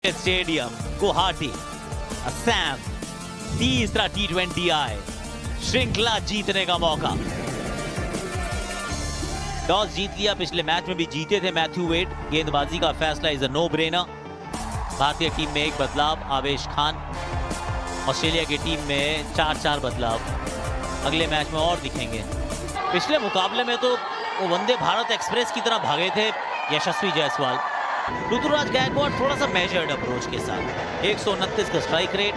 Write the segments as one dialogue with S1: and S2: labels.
S1: Stadium Guwahati Assam तीसरा T20I श्रृंखला जीतने का मौका। टॉस जीत लिया, पिछले मैच में भी जीते थे मैथ्यू वेड। गेंदबाजी का फैसला इज अ नो ब्रेनर। भारतीय टीम में एक बदलाव, आवेश खान। ऑस्ट्रेलिया की टीम में 4-4 बदलाव अगले मैच में और दिखेंगे। पिछले मुकाबले में तो वो वंदे भारत एक्सप्रेस की तरह भागे थे यशस्वी जायसवाल। ऋतुराज गायकवाड़ थोड़ा सा मेजर्ड अप्रोच के साथ 129 का स्ट्राइक रेट।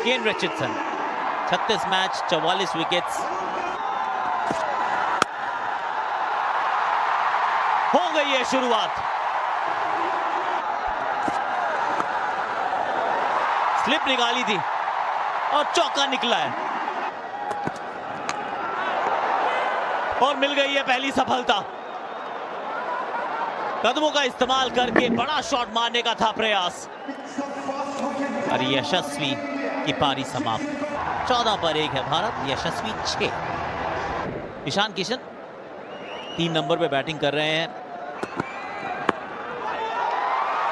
S1: केन रिचर्डसन 36 मैच 44 विकेट्स। हो गई है शुरुआत। स्लिप निकाली थी और चौका निकला है और मिल गई है पहली सफलता। कदमों का इस्तेमाल करके बड़ा शॉट मारने का था प्रयास और यशस्वी की पारी समाप्त। 14 पर 1 है भारत, यशस्वी 6। ईशान किशन 3 नंबर पे बैटिंग कर रहे हैं।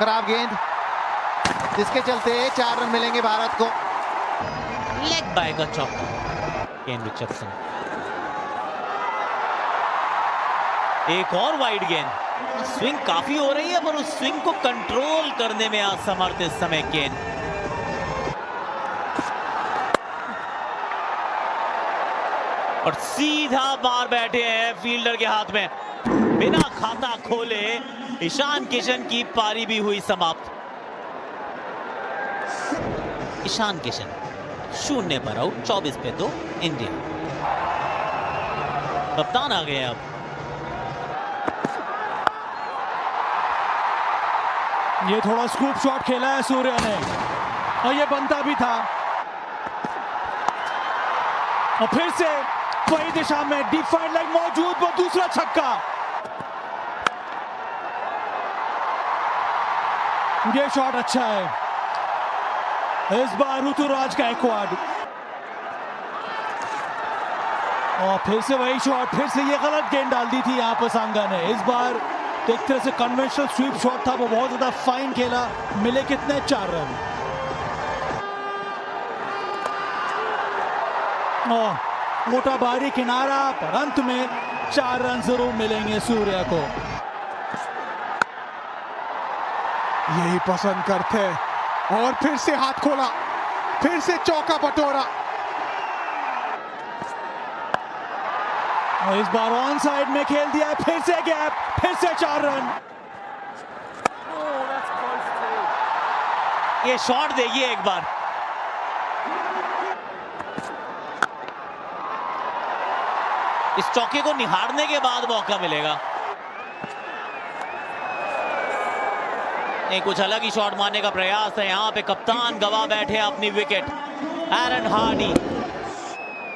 S2: खराब गेंद जिसके चलते 4 रन मिलेंगे भारत को।
S1: लेग बाय का चौका केन रिचर्डसन। एक और वाइड गेंद। स्विंग काफी हो रही है पर उस स्विंग को कंट्रोल करने में असमर्थ इस समय केन। और सीधा मार बैठे हैं फील्डर के हाथ में। बिना खाता खोले ईशान किशन की पारी भी हुई समाप्त। ईशान किशन 0 पर आउट, 24 पे 2 इंडिया। कप्तान आ गए अब।
S3: ये थोड़ा स्कूप शॉट खेला है सूर्य ने और ये बनता भी था। और फिर से वही दिशा में डिफाइंड लाइन मौजूद, वो दूसरा छक्का। ये शॉट अच्छा है इस बार ऋतुराज गायकवाड़। और फिर से वही शॉट, फिर से ये गलत गेंद डाल दी थी यहाँ पर सांगा ने। इस बार तो एक तरह से कन्वेंशनल स्वीप शॉट था, वो बहुत ज्यादा फाइन खेला। मिले कितने? 4 रन। मोटा भारी किनारा पर अंत में 4 रन जरूर मिलेंगे सूर्य को।
S2: यही पसंद करते और फिर से हाथ खोला, फिर से चौका बटोरा।
S3: और इस बार ऑन साइड में खेल दिया, फिर से गैप, फिर से 4 रन।
S1: ये शॉट देखिए एक बार। इस चौके को निहारने के बाद मौका मिलेगा। नहीं, कुछ अलग ही शॉट मारने का प्रयास है। यहां पे कप्तान गवा बैठे अपनी विकेट। एरन हार्डी,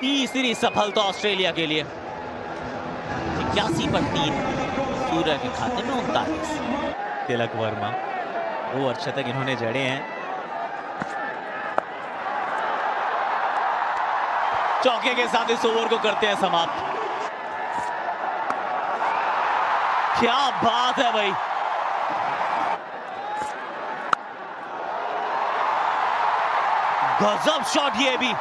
S1: तीसरी सफलता ऑस्ट्रेलिया के लिए। 81 पर 3 सूर्य के खाते में 39। तिलक वर्मा 2 अर्धशतक इन्होंने जड़े हैं। चौके के साथ इस ओवर को करते हैं समाप्त। क्या बात है भाई। गजब शॉट ये भी।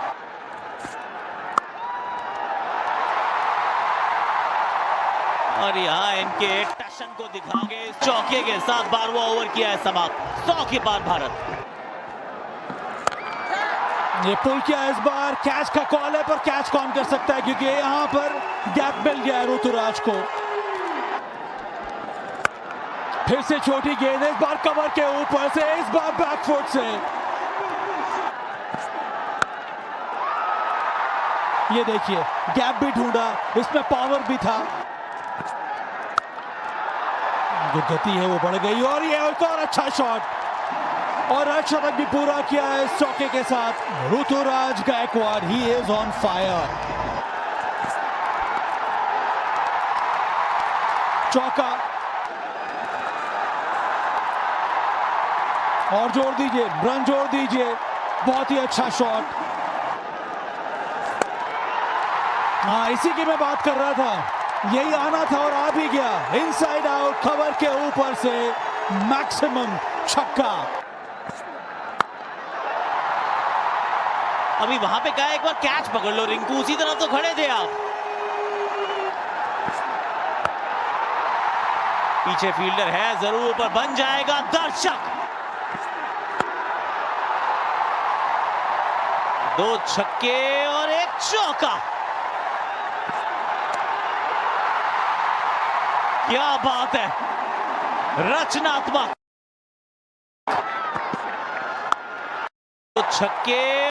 S1: और यहाँ इनके टशन को दिखा के चौके के साथ 12वां ओवर किया है समाप्त। 100 के पार भारत।
S3: ये पुल किया इस बार। कैच का कॉल है पर कैच कौन कर सकता है, क्योंकि यहाँ पर गैप मिल गया है ऋतुराज को। फिर से छोटी गेंद, इस बार कवर के ऊपर से, इस बार बैकफुट से। ये देखिए गैप भी ढूंढा, इसमें पावर भी था। जो गति है वो बढ़ गई और ये एक और अच्छा शॉट और अर्धशतक भी पूरा किया है इस चौके के साथ Ruturaj Gaikwad. He is on fire. चौका और जोड़ दीजिए, रन जोड़ दीजिए। बहुत ही अच्छा शॉट। हाँ, इसी की मैं बात कर रहा था। यही आना था और आ भी गया। इनसाइड आउट, कवर के ऊपर से मैक्सिमम छक्का।
S1: अभी वहां पे क्या है, एक बार कैच पकड़ लो रिंकू, उसी तरफ तो खड़े थे आप। पीछे फील्डर है जरूर, पर बन जाएगा दर्शक। 2 छक्के और 1 चौका। क्या बात है, रचनात्मक। 2 छक्के,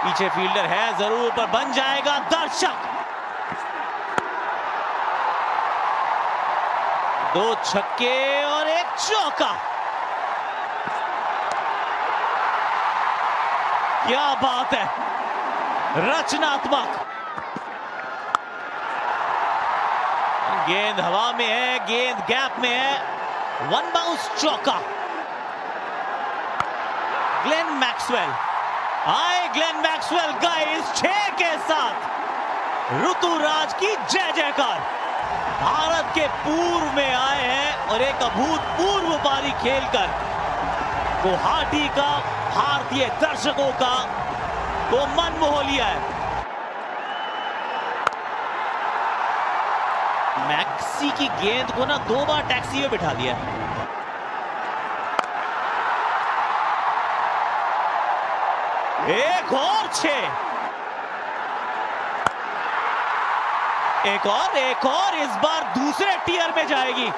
S1: पीछे फील्डर है जरूर, पर बन जाएगा दर्शक। 2 छक्के और 1 चौका। क्या बात है, रचनात्मक। गेंद हवा में है, गेंद गैप में है, 1 बाउंस चौका। ग्लेन मैक्सवेल, आए ग्लेन मैक्सवेल गाइस 6 के साथ ऋतुराज की जय जयकार। भारत के पूर्व में आए हैं और एक अभूतपूर्व पारी खेलकर गुवाहाटी का भारतीय दर्शकों का वो मन मोह लिया है। मैक्सी की गेंद को ना 2 बार टैक्सी में बिठा दिया। एक और 6, एक और इस बार दूसरे टियर में जाएगी।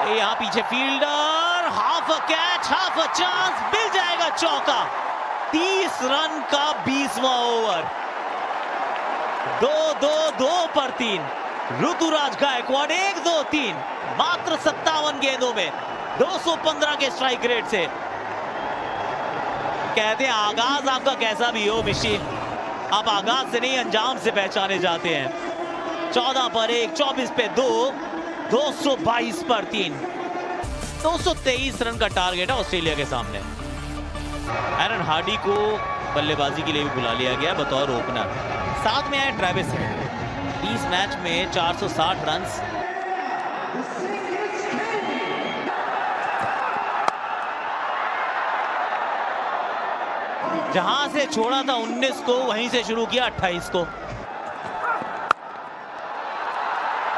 S1: यहां पीछे fielder, half a catch, half a chance, मिल जाएगा चौका। 30 रन का 20वां ओवर। 2 पर 3। ऋतुराज गायकवाड़ 1, 2, 3 मात्र 57 गेंदों में 215 के स्ट्राइक रेट से। कहते हैं आगाज आपका कैसा भी हो मिशी, आप आगाज से नहीं अंजाम से पहचाने जाते हैं। 14 पर 1, 24 पे 2, 222 पर 3, 223 रन का टारगेट है ऑस्ट्रेलिया के सामने। एरन हार्डी को बल्लेबाजी के लिए भी बुला लिया गया बतौर ओपनर। साथ में आए ट्रेविस हेड, 20 मैच में 460 रन। जहां से छोड़ा था 19 को, वहीं से शुरू किया 28 को।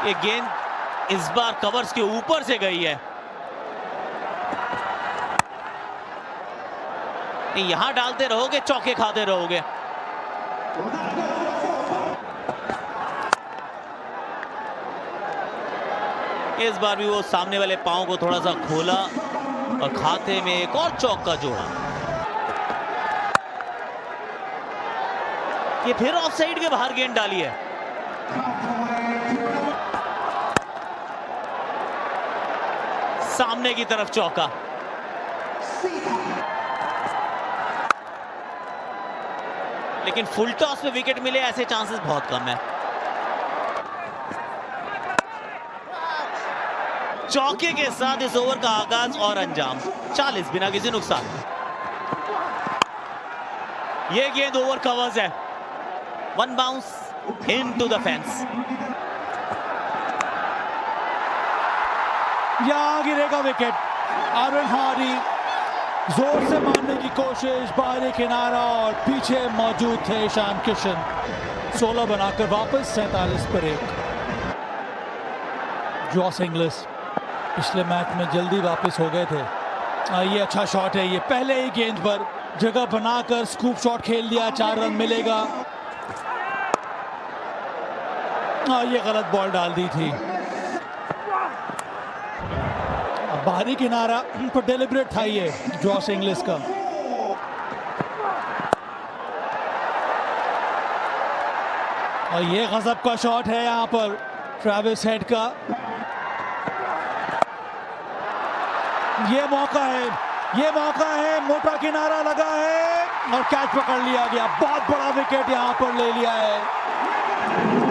S1: ये गेंद इस बार कवर्स के ऊपर से गई है। यहां डालते रहोगे चौके खाते रहोगे। इस बार भी वो सामने वाले पांव को थोड़ा सा खोला और खाते में एक और चौका जोड़ा। ये फिर ऑफ साइड के बाहर गेंद डाली है। सामने की तरफ चौका। लेकिन फुल टॉस में विकेट मिले ऐसे चांसेस बहुत कम है। चौके के साथ इस ओवर का आगाज और अंजाम। 40 बिना किसी नुकसान। ये गेंद ओवर कवर्स है। 1 बाउंस इनटू द फेंस।
S3: यहां गिरेगा विकेट। एरन हार्डी जोर से मारने की कोशिश, बाहरी किनारा और पीछे मौजूद थे ईशान किशन। 16 बनाकर वापस 47 पर 1। जॉस इंग्लिस पिछले मैच में जल्दी वापस हो गए थे। ये अच्छा शॉट है। ये पहले ही गेंद पर जगह बनाकर स्कूप शॉट खेल दिया। 4 रन मिलेगा। ये गलत बॉल डाल दी थी। बाहरी किनारा पर डेलिब्रेट था ये जॉस इंग्लिस का। और ये गजब का शॉट है यहां पर ट्रेविस हेड का। ये मौका है, ये मौका है। मोटा किनारा लगा है और कैच पकड़ लिया गया। बहुत बड़ा विकेट यहां पर ले लिया है।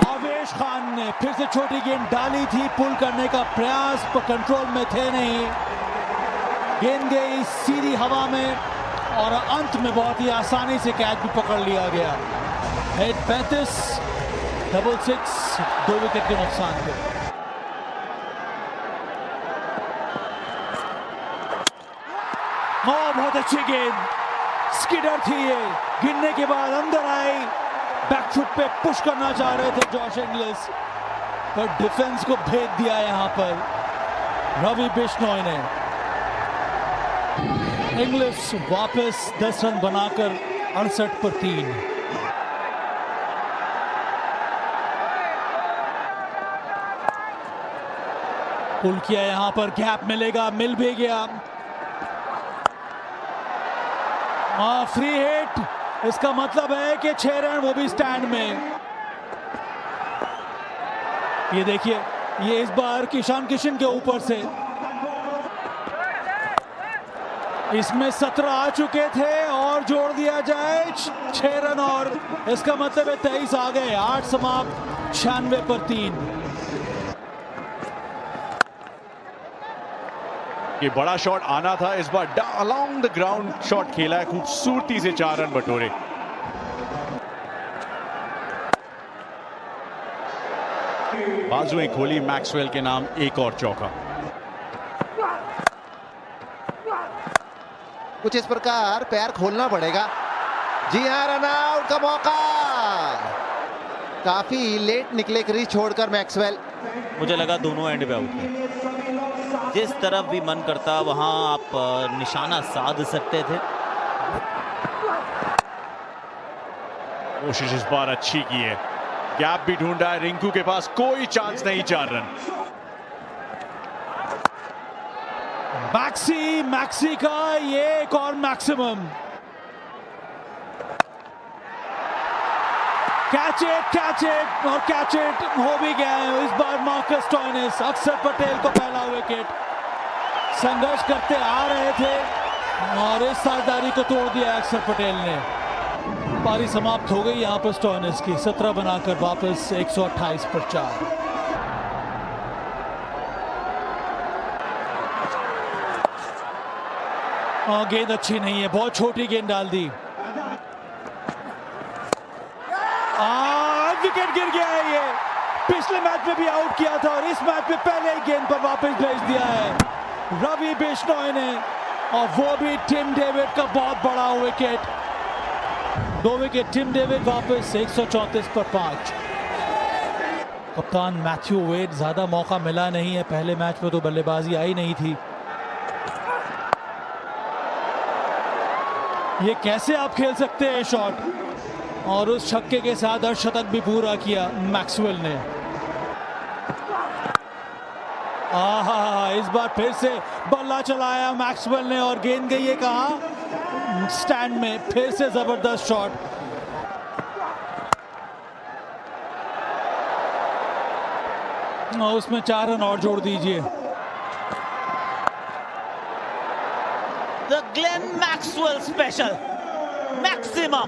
S3: आवेश खान ने फिर से छोटी गेंद डाली थी, पुल करने का प्रयास, पर कंट्रोल में थे नहीं। गेंद गई सीधी हवा में और अंत में बहुत ही आसानी से कैच भी पकड़ लिया गया। हेड 35, डबल 6, 2 विकेट के नुकसान पे। बहुत अच्छी गेंद, स्किडर थी ये, गिरने के बाद अंदर आई, बैकफुट पे पुश करना चाह रहे थे जॉश इंग्लिस, पर डिफेंस को भेद दिया यहां पर रवि बिश्नोई ने। इंग्लिस वापस 10 रन बनाकर 68 पर 3। पुल किया, यहां पर गैप मिलेगा, मिल भी गया। फ्री हिट, इसका मतलब है कि 6 रन, वो भी स्टैंड में। ये देखिए, ये इस बार ईशान किशन के ऊपर से, इसमें 17 आ चुके थे और जोड़ दिया जाए 6 रन, और इसका मतलब है 23 आ गए। 8 समाप्त, 96 पर 3।
S4: ये बड़ा शॉट आना था, इस बार अलोंग द ग्राउंड शॉट खेला है, खूबसूरती से 4 रन बटोरे। बाजुएं खोली मैक्सवेल के नाम एक और चौका।
S5: कुछ इस प्रकार पैर खोलना पड़ेगा। जी हां, रन आउट का मौका, काफी लेट निकले क्रीज छोड़कर मैक्सवेल।
S1: मुझे लगा दोनों एंड पे आउट है, जिस तरफ भी मन करता वहां आप निशाना साध सकते थे।
S4: कोशिश इस बार अच्छी की है, गैप भी ढूंढा है, रिंकू के पास कोई चांस नहीं। 4 रन।
S3: मैक्सी का ये एक और मैक्सिमम। कैच इट और कैच इट हो भी गया है इस बार। मार्कस स्टोइनिस, अक्षर पटेल को पहला विकेट। संघर्ष करते आ रहे थे और इस साझेदारी को तोड़ दिया अक्षर पटेल ने। पारी समाप्त हो गई यहां पर स्टोइनिस की, 17 बनाकर वापस 128 पर 4। गेंद अच्छी नहीं है, बहुत छोटी गेंद डाल दी। विकेट गिर गया है। ये पिछले मैच में भी आउट किया था और इस मैच में पहले ही गेंद पर वापस भेज दिया है रवि बिश्नोई ने, और वो भी टिम डेविड का बहुत बड़ा विकेट। 2 विकेट टिम डेविड, वापस 134 पर 5। कप्तान मैथ्यू वेड, ज्यादा मौका मिला नहीं है, पहले मैच में तो बल्लेबाजी आई नहीं थी। ये कैसे आप खेल सकते हैं शॉट, और उस छक्के के साथ अर्धशतक भी पूरा किया मैक्सवेल ने। इस बार फिर से बल्ला चलाया मैक्सवेल ने और गेंद गई है कहां, स्टैंड में। फिर से जबरदस्त शॉट। उसमें 4 रन और जोड़ दीजिए।
S1: The Glenn Maxwell special maximum.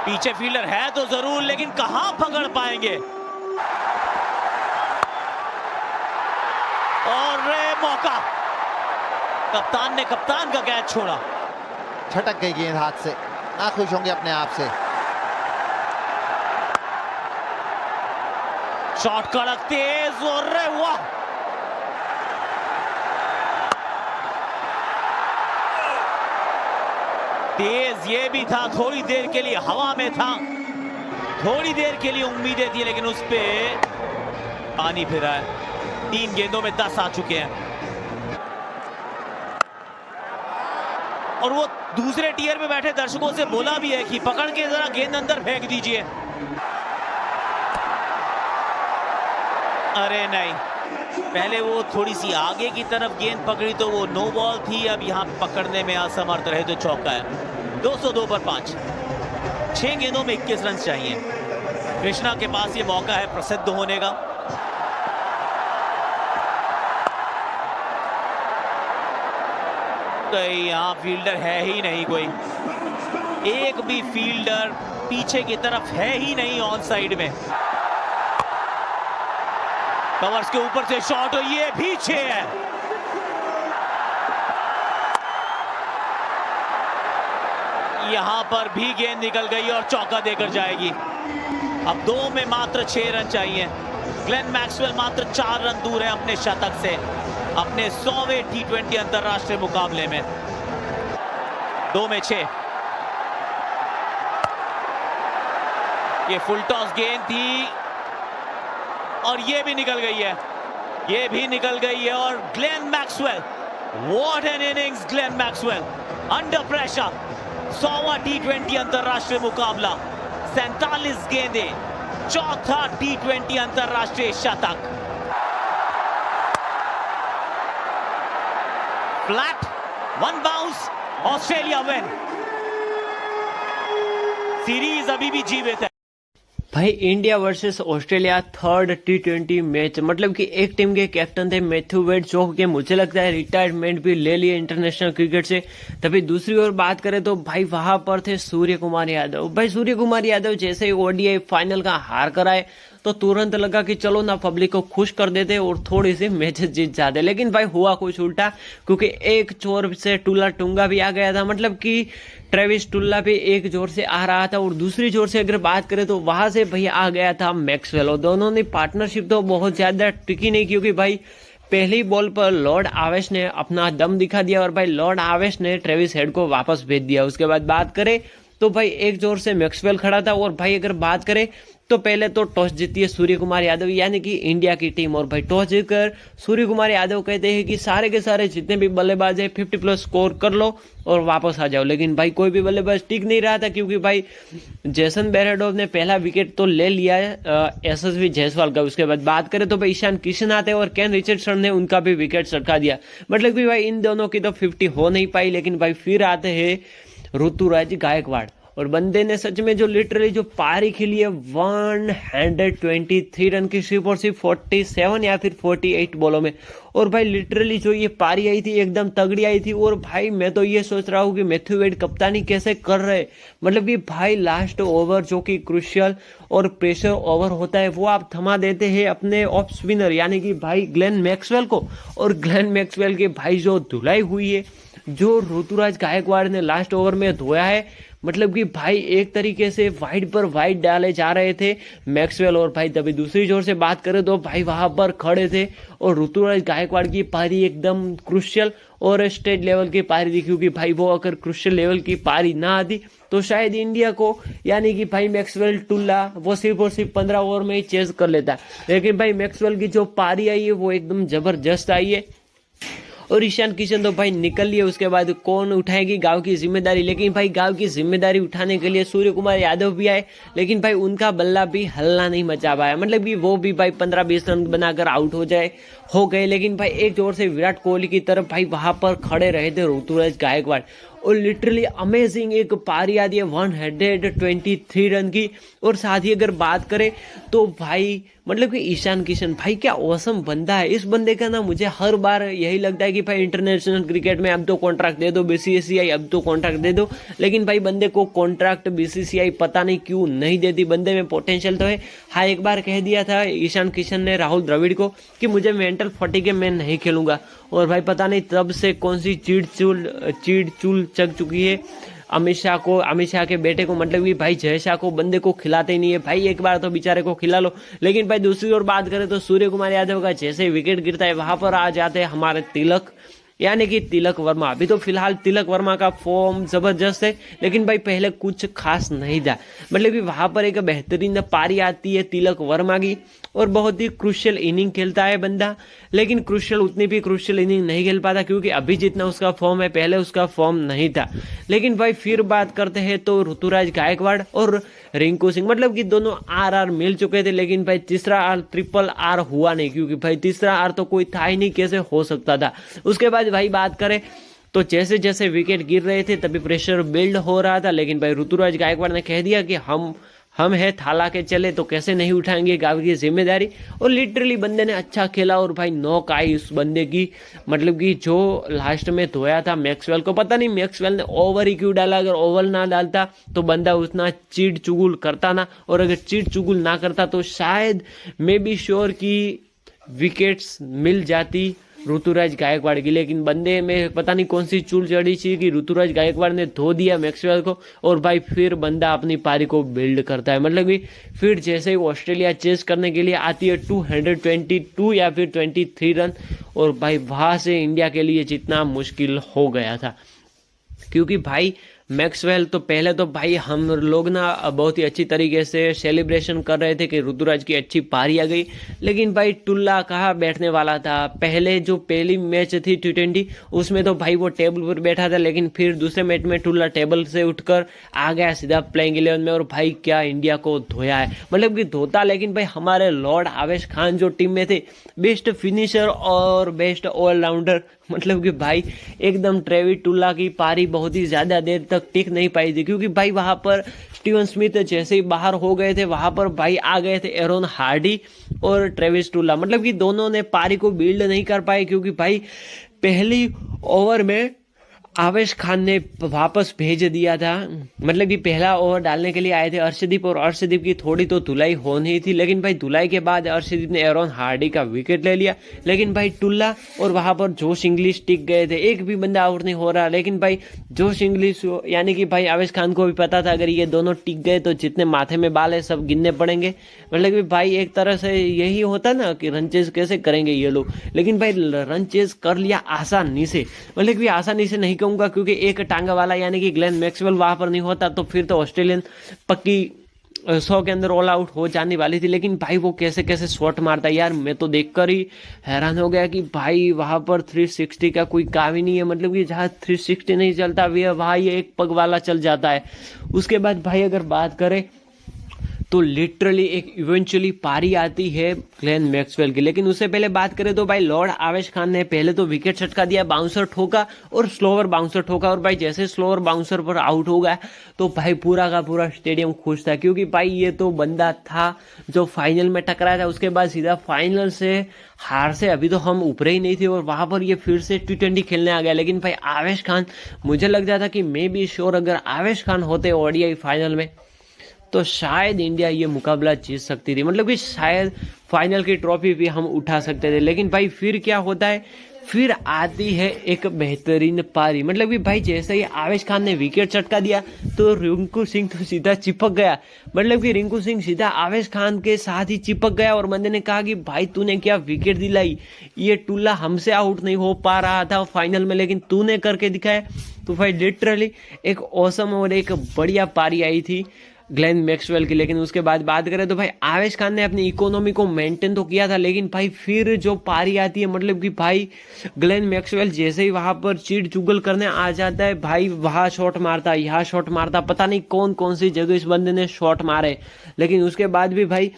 S1: पीछे फील्डर है तो जरूर, लेकिन कहां पकड़ पाएंगे। और मौका, कप्तान ने कप्तान का कैच छोड़ा।
S5: छटक गई गेंद हाथ से, ना खुश होंगे अपने आप से।
S1: शॉट कड़क तेज, और वाह, तेज ये भी था, थोड़ी देर के लिए हवा में था, थोड़ी देर के लिए उम्मीदें थी, लेकिन उस पे पानी फिरा है। 3 गेंदों में 10 आ चुके हैं, और वो दूसरे टियर पे बैठे दर्शकों से बोला भी है कि पकड़ के जरा गेंद अंदर फेंक दीजिए। अरे नहीं, पहले वो थोड़ी सी आगे की तरफ गेंद पकड़ी तो वो नो बॉल थी, अब यहाँ पकड़ने में असमर्थ रहे तो चौका है। 202 पर 5, 6 गेंदों में 21 रन चाहिए। कृष्णा के पास ये मौका है प्रसिद्ध होने का। कहीं यहाँ फील्डर है ही नहीं, कोई एक भी फील्डर पीछे की तरफ है ही नहीं ऑन साइड में। कवर्स के ऊपर से शॉट, और ये भी 6 है। यहां पर भी गेंद निकल गई और चौका देकर जाएगी। अब 2 में मात्र 6 रन चाहिए। ग्लेन मैक्सवेल मात्र 4 रन दूर है अपने शतक से। अपने 100वें T20 अंतरराष्ट्रीय मुकाबले में। 2 में 6। ये फुल टॉस गेंद थी और ये भी निकल गई है, ये भी निकल गई है। और Glenn Maxwell, what an innings Glenn Maxwell, under pressure 100वां T20 अंतरराष्ट्रीय मुकाबला, 47 गेंदें, चौथा T20 अंतरराष्ट्रीय शतक। Flat 1 bounce, Australia win. Series अभी भी जीवित है।
S6: भाई India versus Australia 3rd T20 match, मतलब कि एक टीम के कैप्टन थे मैथ्यू वेड, जो कि मुझे लगता है रिटायरमेंट भी ले लिए इंटरनेशनल क्रिकेट से। तभी दूसरी ओर बात करें तो भाई वहां पर थे सूर्य कुमार यादव। भाई सूर्य कुमार यादव जैसे ही ODI फाइनल का हार कराए तो तुरंत लगा कि चलो ना पब्लिक को खुश कर देते और थोड़ी सी मैचेस जीत जाते, लेकिन भाई हुआ कुछ उल्टा, क्योंकि एक जोर से टुल्ला टुंगा भी आ गया था। मतलब कि ट्रेविस टुल्ला भी एक जोर से आ रहा था और दूसरी जोर से अगर बात करें तो वहां से भाई आ गया था मैक्सवेल। और दोनों ने पार्टनरशिप तो बहुत ज्यादा टिकी नहीं, क्योंकि भाई पहली बॉल पर लॉर्ड आवेश ने अपना दम दिखा दिया और भाई लॉर्ड आवेश ने ट्रेविस हेड को वापस भेज दिया। उसके बाद बात करें तो भाई एक जोर से मैक्सवेल खड़ा था। और भाई अगर बात करें तो पहले तो टॉस जीती है सूर्य कुमार यादव यानी कि इंडिया की टीम। और भाई टॉस जीतकर सूर्य कुमार यादव कहते हैं कि सारे के सारे जितने भी बल्लेबाज है 50+ स्कोर कर लो और वापस आ जाओ। लेकिन भाई कोई भी बल्लेबाज टिक नहीं रहा था, क्योंकि भाई जेसन बेरेडोव ने पहला विकेट तो ले लिया है SSV जायसवाल का। उसके बाद बात करें तो भाई ईशान किशन आते और केन रिचर्डसन ने उनका भी विकेट सरका दिया। मतलब कि भाई इन दोनों की तो 50 हो नहीं पाई। लेकिन भाई फिर आते हैं ऋतुराज गायकवाड़ और बंदे ने सच में जो लिटरली जो पारी खेली है 123 रन की, सिर्फ और सिर्फ 47 या फिर 48 बॉलों में। और भाई लिटरली जो ये पारी आई थी एकदम तगड़ी आई थी। और भाई मैं तो ये सोच रहा हूँ कि मैथ्यू वेड कप्तानी कैसे कर रहे, मतलब कि भाई लास्ट ओवर जो कि क्रुशियल और प्रेशर ओवर होता है वो आप थमा देते हैं अपने ऑफ स्पिनर यानी कि भाई ग्लेन मैक्सवेल को। और ग्लेन मैक्सवेल की भाई जो धुलाई हुई है, जो ऋतुराज गायकवाड़ ने लास्ट ओवर में धोया है, मतलब कि भाई एक तरीके से वाइड पर वाइड डाले जा रहे थे मैक्सवेल। और भाई तभी दूसरी जोर से बात करें तो भाई वहां पर खड़े थे और ऋतुराज गायकवाड़ की पारी एकदम क्रुशियल और स्टेट लेवल की पारी थी, क्योंकि भाई वो अगर क्रुशियल लेवल की पारी ना आती तो शायद इंडिया को यानी कि भाई मैक्सवेल टुल्ला वो सिर्फ और सिर्फ 15 ओवर में ही चेज कर लेता। लेकिन भाई मैक्सवेल की जो पारी आई है वो एकदम जबरदस्त आई है। और ईशान किशन तो भाई निकल लिए, उसके बाद कौन उठाएगी गांव की जिम्मेदारी। लेकिन भाई गांव की जिम्मेदारी उठाने के लिए सूर्य कुमार यादव भी आए, लेकिन भाई उनका बल्ला भी हल्ला नहीं मचा पाया। मतलब कि वो भी भाई 15-20 रन बनाकर आउट हो गए। लेकिन भाई एक जोर से विराट कोहली की तरफ भाई वहां पर खड़े रहे थे ऋतुराज गायकवाड़ और लिटरली अमेजिंग एक पारी आती है 123 रन की। और साथ ही अगर बात करें तो भाई मतलब कि ईशान किशन भाई क्या औसम बंदा है। इस बंदे का ना मुझे हर बार यही लगता है कि भाई इंटरनेशनल क्रिकेट में अब तो कॉन्ट्रैक्ट दे दो BCCI, अब तो कॉन्ट्रैक्ट दे दो। लेकिन भाई बंदे को कॉन्ट्रैक्ट BCCI पता नहीं क्यों नहीं देती। बंदे में पोटेंशियल तो है। हाँ एक बार कह दिया था ईशान किशन ने राहुल द्रविड़ को कि मुझे मेंटल फटीग मैं नहीं खेलूंगा। और भाई पता नहीं तब से कौन सी चीड़ चूल चग चुकी है अमित शाह के बेटे को। मतलब कि भाई जय शाह को बंदे को खिलाते ही नहीं है। भाई एक बार तो बेचारे को खिला लो। लेकिन भाई दूसरी ओर बात करें तो सूर्य कुमार यादव का जैसे विकेट गिरता है वहां पर आ जाते हैं हमारे तिलक यानी कि तिलक वर्मा। अभी तो फिलहाल तिलक वर्मा का फॉर्म जबरदस्त है, लेकिन भाई पहले कुछ खास नहीं था। मतलब कि वहां पर एक बेहतरीन पारी आती है तिलक वर्मा की और बहुत ही क्रुशियल इनिंग खेलता है बंदा। लेकिन उतनी भी क्रुशियल इनिंग नहीं खेल पाता, क्योंकि अभी जितना उसका फॉर्म है पहले उसका फॉर्म नहीं था। लेकिन भाई फिर बात करते हैं तो ऋतुराज गायकवाड़ और रिंकू सिंह, मतलब कि दोनों RR मिल चुके थे। लेकिन भाई तीसरा ट्रिपल R हुआ नहीं, क्योंकि भाई तीसरा R तो कोई था ही नहीं, कैसे हो सकता था। उसके बाद भाई बात करें तो जैसे जैसे विकेट गिर रहे थे तभी प्रेशर बिल्ड हो रहा था। लेकिन भाई ऋतुराज गायकवाड़ ने कह दिया कि हम है थाला के चले तो कैसे नहीं उठाएंगे गांव की जिम्मेदारी। और लिटरली बंदे ने अच्छा खेला और भाई नॉक आई उस बंदे की। मतलब कि जो लास्ट में धोया था मैक्सवेल को, पता नहीं मैक्सवेल ने ओवर ही क्यों डाला। अगर ओवर ना डालता तो बंदा उतना चीड़ चुगुल करता ना, और अगर चीड़ चुगुल ना करता तो शायद मे बी श्योर की विकेट्स मिल जाती ऋतुराज गायकवाड़ की, लेकिन बंदे में पता नहीं कौन सी चूल चढ़ी थी कि ऋतुराज गायकवाड़ ने धो दिया मैक्सवेल को, और भाई फिर बंदा अपनी पारी को बिल्ड करता है। मतलब कि फिर जैसे ही ऑस्ट्रेलिया चेस करने के लिए आती है 222 या फिर 23 रन, और भाई वहाँ से इंडिया के लिए जितना मुश्किल हो गया था, क्योंकि भाई मैक्सवेल तो पहले तो भाई हम लोग ना बहुत ही अच्छी तरीके से सेलिब्रेशन कर रहे थे कि ऋतुराज की अच्छी पारी आ गई, लेकिन भाई टुल्ला कहाँ बैठने वाला था। पहले जो पहली मैच थी T20 उसमें तो भाई वो टेबल पर बैठा था, लेकिन फिर दूसरे मैच में टुल्ला टेबल से उठकर आ गया सीधा प्लेइंग 11 में, और भाई क्या इंडिया को धोया है। मतलब कि धोता, लेकिन भाई हमारे लॉर्ड आवेश खान जो टीम में थे, बेस्ट फिनिशर और बेस्ट ऑलराउंडर, मतलब कि भाई एकदम ट्रेविस टुल्ला की पारी बहुत ही ज़्यादा देर तक टिक नहीं पाई थी, क्योंकि भाई वहाँ पर स्टीवन स्मिथ जैसे ही बाहर हो गए थे, वहाँ पर भाई आ गए थे एरोन हार्डी और ट्रेविस टुल्ला। मतलब कि दोनों ने पारी को बिल्ड नहीं कर पाए, क्योंकि भाई पहली ओवर में आवेश खान ने वापस भेज दिया था। मतलब कि पहला ओवर डालने के लिए आए थे अर्शदीप, और अर्शदीप की थोड़ी तो धुलाई होनी थी, लेकिन भाई धुलाई के बाद अर्शदीप ने एरोन हार्डी का विकेट ले लिया, लेकिन भाई टुल्ला और वहां पर जोश इंग्लिश टिक गए थे। एक भी बंदा आउट नहीं हो रहा, लेकिन भाई जोश इंग्लिश यानी कि भाई आवेश खान को भी पता था अगर ये दोनों टिक गए तो जितने माथे में बाल है सब गिनने पड़ेंगे। मतलब कि भाई एक तरह से यही होता ना कि रन चेज कैसे करेंगे ये लोग, लेकिन भाई रन चेज कर लिया आसानी से। मतलब कि आसानी से नहीं कहूंगा, क्योंकि एक टांगा वाला यानी कि ग्लेन मैक्सवेल वहां पर नहीं होता तो फिर तो ऑस्ट्रेलियन पक्की 100 के अंदर ऑल आउट हो जाने वाली थी। लेकिन भाई वो कैसे कैसे शॉट मारता है यार, मैं तो देखकर ही हैरान हो गया कि भाई वहां पर 360 का कोई काम ही नहीं है। मतलब कि जहाँ 360 नहीं चलता वहाँ ये एक पग वाला चल जाता है। उसके बाद भाई अगर बात करें तो लिटरली एक इवेंचुअली पारी आती है ग्लेन मैक्सवेल की, लेकिन उससे पहले बात करें तो भाई लॉर्ड आवेश खान ने पहले तो विकेट छटका दिया, बाउंसर ठोका और स्लोअर बाउंसर ठोका, और भाई जैसे स्लोअर बाउंसर पर आउट हो गया तो भाई पूरा का पूरा स्टेडियम खुश था, क्योंकि भाई ये तो बंदा था जो फाइनल में टकराया था, उसके बाद सीधा फाइनल से हार से अभी तो हम ऊपर ही नहीं थे और वहां पर ये फिर से T20 खेलने आ गया। लेकिन भाई आवेश खान, मुझे लग जाता कि मे बी श्योर अगर आवेश खान होते ODI फाइनल में तो शायद इंडिया ये मुकाबला जीत सकती थी। मतलब कि शायद फाइनल की ट्रॉफी भी हम उठा सकते थे। लेकिन भाई फिर क्या होता है, फिर आती है एक बेहतरीन पारी। मतलब कि भाई जैसे ही आवेश खान ने विकेट चटका दिया तो रिंकू सिंह तो सीधा चिपक गया। मतलब कि रिंकू सिंह सीधा आवेश खान के साथ ही चिपक गया और बंदे ने कहा कि भाई तूने क्या विकेट दिलाई, ये टुल्ला हमसे आउट नहीं हो पा रहा था फाइनल में, लेकिन तूने करके दिखाया। तो भाई लिटरली एक ऑसम और एक बढ़िया पारी आई थी ग्लेन मैक्सवेल की। लेकिन उसके बाद बात करें तो भाई आवेश खान ने अपनी इकोनॉमी को मेंटेन तो किया था, लेकिन भाई फिर जो पारी आती है, मतलब कि भाई ग्लेन मैक्सवेल जैसे ही वहां पर चीट चुगल करने आ जाता है, भाई वहां शॉट मारता, यहाँ शॉट मारता, पता नहीं कौन कौन सी जगह इस बंदे ने शॉट मारे। लेकिन उसके बाद भी भाई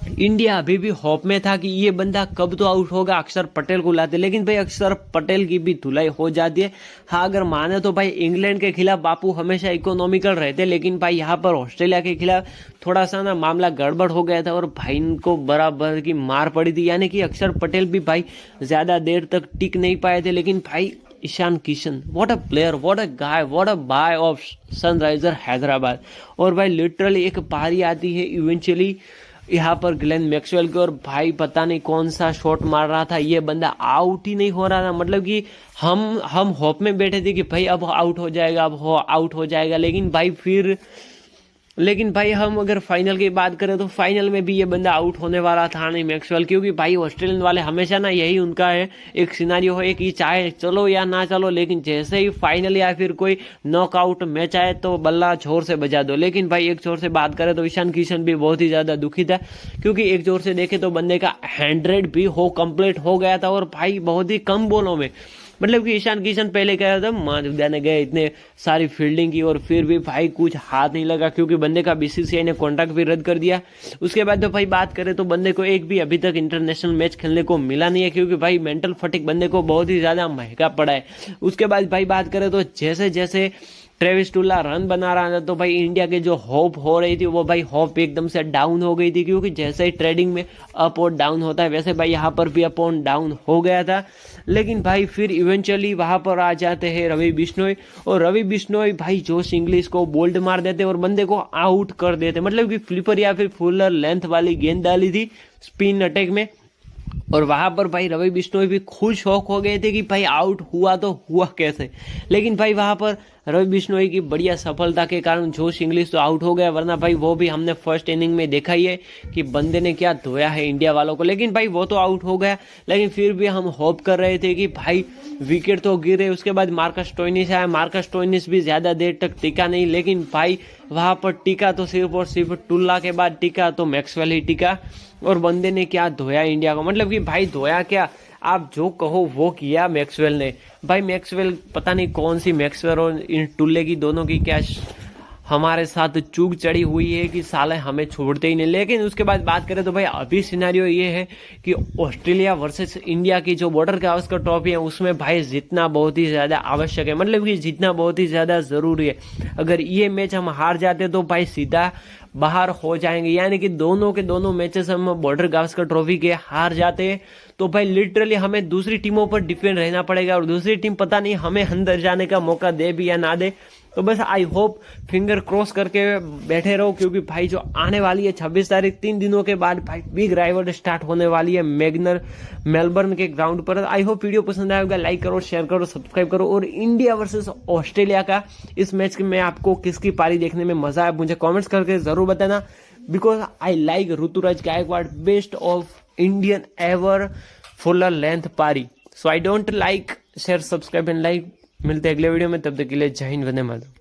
S6: इंडिया अभी भी होप में था कि ये बंदा कब तो आउट होगा, अक्षर पटेल को लाते। लेकिन भाई अक्षर पटेल की भी धुलाई हो जाती है। हाँ अगर माने तो भाई इंग्लैंड के खिलाफ बापू हमेशा इकोनॉमिकल रहते, लेकिन भाई यहाँ पर ऑस्ट्रेलिया के खिलाफ थोड़ा सा ना मामला गड़बड़ हो गया था और भाई इनको बराबर की मार पड़ी थी। यानी कि अक्षर पटेल भी भाई ज्यादा देर तक टिक नहीं पाए थे। लेकिन भाई Ishan Kishan, what a player, what a guy, what a buy of Sunriser Hyderabad. और भाई लिटरली एक पारी आती है इवेंचुअली यहाँ पर ग्लेन मैक्सवेल के, और भाई पता नहीं कौन सा शॉट मार रहा था, ये बंदा आउट ही नहीं हो रहा था। मतलब कि हम होप में बैठे थे कि भाई अब आउट हो जाएगा, अब आउट हो जाएगा। लेकिन भाई हम अगर फाइनल की बात करें तो फाइनल में भी ये बंदा आउट होने वाला था नहीं मैक्सवेल, क्योंकि भाई ऑस्ट्रेलियन वाले हमेशा ना यही उनका है, एक सिनारियो है कि चाहे चलो या ना चलो, लेकिन जैसे ही फाइनल या फिर कोई नॉकआउट मैच आए तो बल्ला जोर से बजा दो। लेकिन भाई एक जोर से बात करें तो ईशान किशन भी बहुत ही ज्यादा दुखी था, क्योंकि एक जोर से देखे तो बंदे का 100 भी कंप्लीट हो गया था और भाई बहुत ही कम बॉलों में। मतलब कि ईशान किशन पहले कह रहा था माधुदा ने गए इतने सारी फील्डिंग की और फिर भी भाई कुछ हाथ नहीं लगा, क्योंकि बंदे का BCCI ने कॉन्ट्रैक्ट भी रद्द कर दिया। उसके बाद तो भाई बात करें तो बंदे को एक भी अभी तक इंटरनेशनल मैच खेलने को मिला नहीं है, क्योंकि भाई मेंटल फटिक बंदे को बहुत ही ज्यादा महंगा पड़ा है। उसके बाद भाई बात करें तो जैसे जैसे ट्रेविस टुल्ला रन बना रहा था तो भाई इंडिया के जो होप हो रही थी वो भाई होप एकदम से डाउन हो गई थी, क्योंकि जैसे ही ट्रेडिंग में अप और डाउन होता है वैसे भाई यहाँ पर भी अप और डाउन हो गया था। लेकिन भाई फिर इवेंचुअली वहां पर आ जाते हैं रवि बिश्नोई, और रवि बिश्नोई भाई जोश इंग्लिश को बोल्ड मार देते और बंदे को आउट कर देते। मतलब कि फ्लिपर या फिर फुलर लेंथ वाली गेंद डाली थी स्पिन अटैक में, और वहां पर भाई रवि बिश्नोई भी खुद शौक हो गए थे कि भाई आउट हुआ तो हुआ कैसे, लेकिन भाई वहां पर रवि बिश्नोई की बढ़िया सफलता के कारण जोश इंग्लिश तो आउट हो गया, वरना भाई वो भी हमने फर्स्ट इनिंग में देखा ही है कि बंदे ने क्या धोया है इंडिया वालों को, लेकिन भाई वो तो आउट हो गया। लेकिन फिर भी हम होप कर रहे थे कि भाई विकेट तो गिरे, उसके बाद मार्कस स्टोइनिस आया, मार्कस स्टोइनिस भी ज्यादा देर तक टिका नहीं, लेकिन भाई वहां पर टिका तो सिर्फ और सिर्फ टुल्ला के बाद टिका तो मैक्सवेल ही टिका, और बंदे ने क्या धोया इंडिया को, मतलब कि भाई धोया क्या, आप जो कहो वो किया मैक्सवेल ने। भाई मैक्सवेल पता नहीं कौन सी मैक्सवेल और इन टुल्ले की दोनों की क्या हमारे साथ चूक चढ़ी हुई है कि साले हमें छोड़ते ही नहीं। लेकिन उसके बाद बात करें तो भाई अभी सिनेरियो ये है कि ऑस्ट्रेलिया वर्सेस इंडिया की जो बॉर्डर गावस्कर ट्रॉफी है उसमें भाई जीतना बहुत ही ज्यादा आवश्यक है, मतलब कि जीतना बहुत ही ज्यादा जरूरी है। अगर ये मैच हम हार जाते तो भाई सीधा बाहर हो जाएंगे, यानी कि दोनों के दोनों मैचेस हम बॉर्डर गावस्कर ट्रॉफी के हार जाते तो भाई लिटरली हमें दूसरी टीमों पर डिपेंड रहना पड़ेगा, और दूसरी टीम पता नहीं हमें अंदर जाने का मौका दे भी या ना दे। तो बस आई होप फिंगर क्रॉस करके बैठे रहो, क्योंकि भाई जो आने वाली है 26 तारीख 3 दिनों के बाद भाई बिग राइवल स्टार्ट होने वाली है मैग्नर मेलबर्न के ग्राउंड पर। आई होप वीडियो पसंद आएगा, लाइक करो, शेयर करो, सब्सक्राइब करो। और इंडिया वर्सेस ऑस्ट्रेलिया का इस मैच में आपको किसकी पारी देखने में मजा आया मुझे कॉमेंट्स करके जरूर बताना, because I like Ruturaj Gaikwad, best of Indian ever fuller length पारी। So I don't like, share, subscribe and like. मिलते हैं अगले वीडियो में, तब तक के लिए जय हिंद, वंदे मातरम।